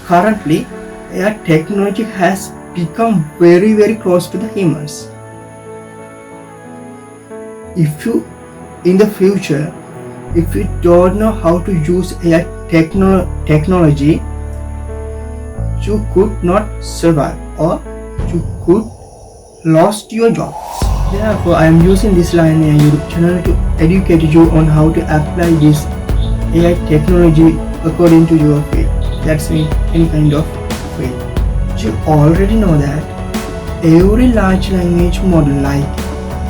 currently AI technology has become very close to the humans. If you in the future, if you don't know how to use AI technology, you could not survive or you could lost your jobs. Therefore, I am using this LionaAI YouTube channel to educate you on how to apply this AI technology according to your field. That's mean any kind of field. You already know that every large language model like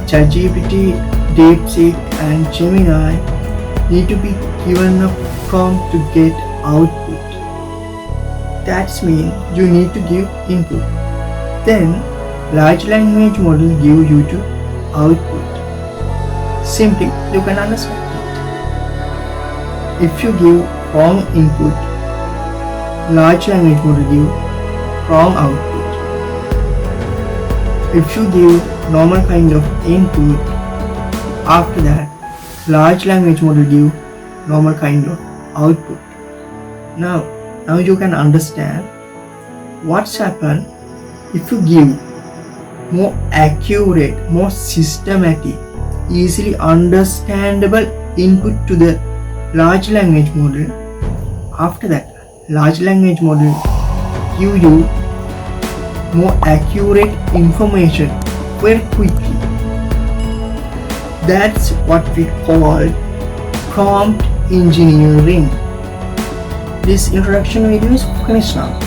ChatGPT, deepseek and Gemini need to be given a prompt to get output. That's mean you need to give input. Then large language model give you to output. Simply you can understand it. If you give wrong input, large language model give wrong output. If you give normal kind of input, after that large language model give normal kind of output. Now you can understand what's happened if you give more accurate, more systematic, easily understandable input to the large language model. After that, large language model give you more accurate information very quickly. That's what we call prompt engineering. This introduction video is finished now.